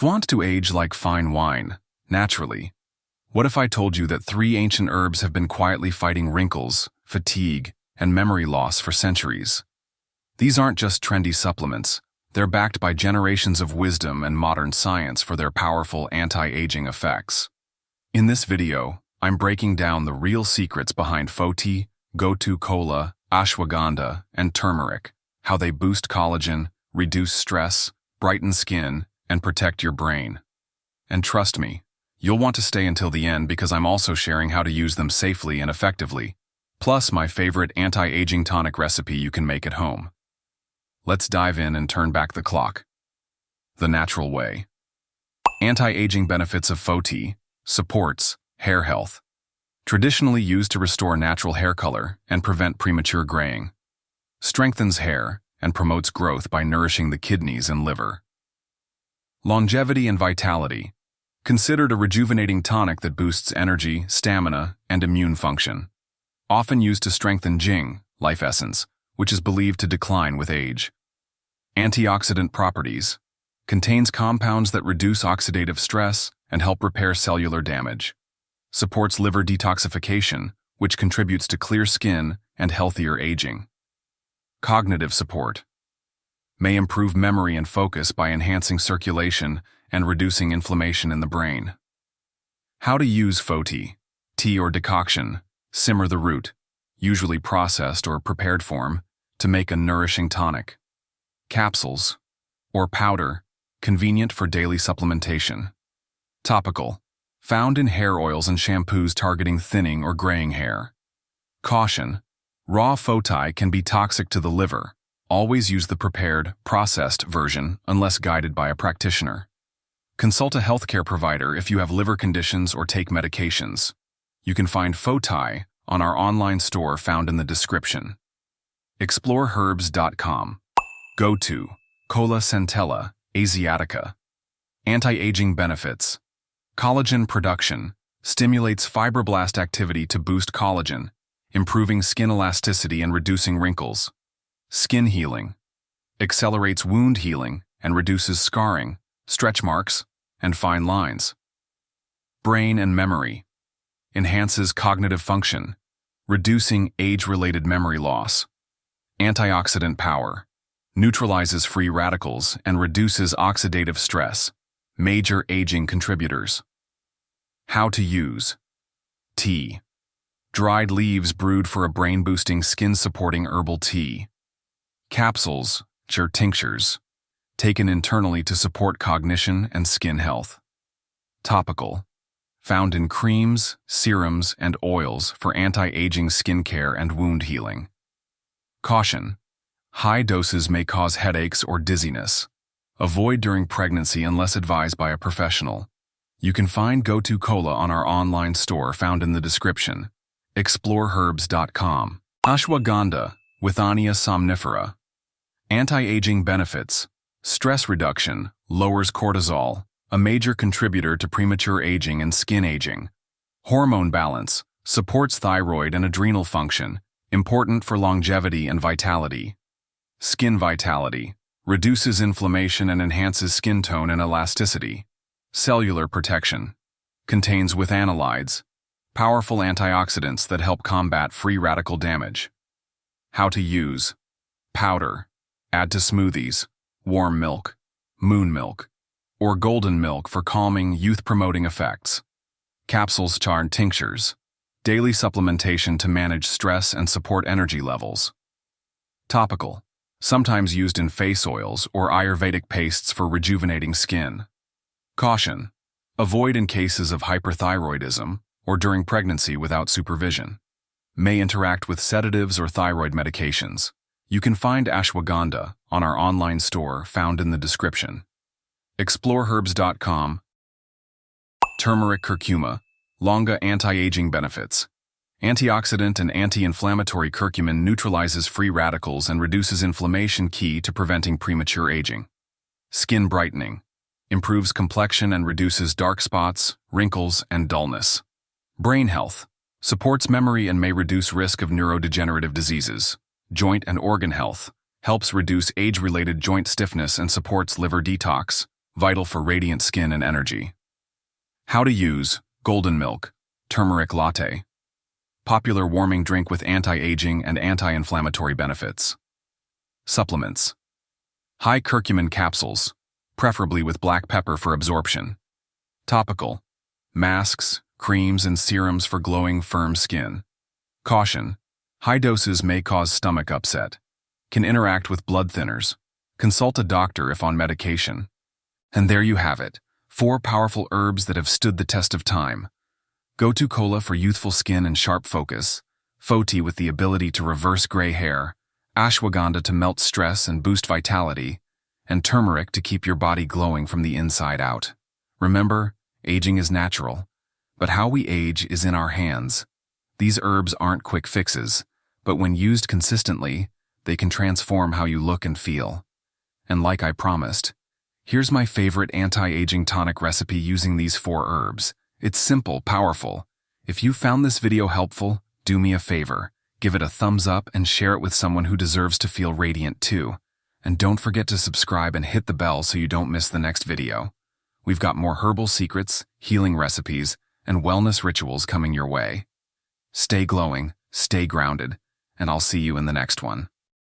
Want to age like fine wine, naturally. What if I told you that 3 ancient herbs have been quietly fighting wrinkles, fatigue, and memory loss for centuries? These aren't just trendy supplements. They're backed by generations of wisdom and modern science for their powerful anti-aging effects. In this video, I'm breaking down the real secrets behind Foti, Gotu Kola, Ashwagandha, and Turmeric, how they boost collagen, reduce stress, brighten skin, and protect your brain. And trust me, you'll want to stay until the end because I'm also sharing how to use them safely and effectively, plus my favorite anti-aging tonic recipe you can make at home. Let's dive in and turn back the clock. The natural way. Anti-aging benefits of Foti: supports hair health. Traditionally used to restore natural hair color and prevent premature graying. Strengthens hair and promotes growth by nourishing the kidneys and liver. Longevity and vitality. Considered a rejuvenating tonic that boosts energy, stamina, and immune function. Often used to strengthen Jing, life essence, which is believed to decline with age. Antioxidant properties. Contains compounds that reduce oxidative stress and help repair cellular damage. Supports liver detoxification, which contributes to clear skin and healthier aging. Cognitive support. May improve memory and focus by enhancing circulation and reducing inflammation in the brain. How to use Foti: tea or decoction. Simmer the root, usually processed or prepared form, to make a nourishing tonic. Capsules or powder, convenient for daily supplementation. Topical. Found in hair oils and shampoos targeting thinning or graying hair. Caution. Raw Foti can be toxic to the liver. Always use the prepared, processed version unless guided by a practitioner. Consult a healthcare provider if you have liver conditions or take medications. You can find Foti on our online store found in the description. ExploreHerbs.com. Gotu Kola Centella Asiatica. Anti-aging benefits. Collagen production. Stimulates fibroblast activity to boost collagen, improving skin elasticity and reducing wrinkles. Skin healing. Accelerates wound healing and reduces scarring, stretch marks, and fine lines. Brain and memory. Enhances cognitive function, reducing age-related memory loss. Antioxidant power. Neutralizes free radicals and reduces oxidative stress, major aging contributors. How to use. Tea. Dried leaves brewed for a brain-boosting, skin-supporting herbal tea. Capsules, which are tinctures, taken internally to support cognition and skin health. Topical. Found in creams, serums, and oils for anti-aging skincare and wound healing. Caution. High doses may cause headaches or dizziness. Avoid during pregnancy unless advised by a professional. You can find Gotu Kola on our online store found in the description. ExploreHerbs.com. Ashwagandha, Withania somnifera. Anti-aging benefits. Stress reduction, lowers cortisol, a major contributor to premature aging and skin aging. Hormone balance, supports thyroid and adrenal function, important for longevity and vitality. Skin vitality, reduces inflammation and enhances skin tone and elasticity. Cellular protection, contains withanolides, powerful antioxidants that help combat free radical damage. How to use. Powder. Add to smoothies, warm milk, moon milk, or golden milk for calming, youth-promoting effects. Capsules, charred tinctures. Daily supplementation to manage stress and support energy levels. Topical. Sometimes used in face oils or Ayurvedic pastes for rejuvenating skin. Caution. Avoid in cases of hyperthyroidism or during pregnancy without supervision. May interact with sedatives or thyroid medications. You can find Ashwagandha on our online store found in the description. ExploreHerbs.com. Turmeric curcuma, longa anti-aging benefits. Antioxidant and anti-inflammatory curcumin neutralizes free radicals and reduces inflammation, key to preventing premature aging. Skin brightening. Improves complexion and reduces dark spots, wrinkles, and dullness. Brain health. Supports memory and may reduce risk of neurodegenerative diseases. Joint and organ health. Helps reduce age-related joint stiffness and supports liver detox, vital for radiant skin and energy. How to use golden milk, turmeric latte. Popular warming drink with anti-aging and anti-inflammatory benefits. Supplements. High curcumin capsules, preferably with black pepper for absorption. Topical. Masks, creams, and serums for glowing, firm skin. Caution. High doses may cause stomach upset. Can interact with blood thinners. Consult a doctor if on medication. And there you have it, 4 powerful herbs that have stood the test of time. Gotu Kola for youthful skin and sharp focus, Foti with the ability to reverse gray hair, Ashwagandha to melt stress and boost vitality, and turmeric to keep your body glowing from the inside out. Remember, aging is natural, but how we age is in our hands. These herbs aren't quick fixes, but when used consistently, they can transform how you look and feel. And like I promised, here's my favorite anti-aging tonic recipe using these 4 herbs. It's simple, powerful. If you found this video helpful, do me a favor. Give it a thumbs up and share it with someone who deserves to feel radiant too. And don't forget to subscribe and hit the bell so you don't miss the next video. We've got more herbal secrets, healing recipes, and wellness rituals coming your way. Stay glowing, stay grounded, and I'll see you in the next one.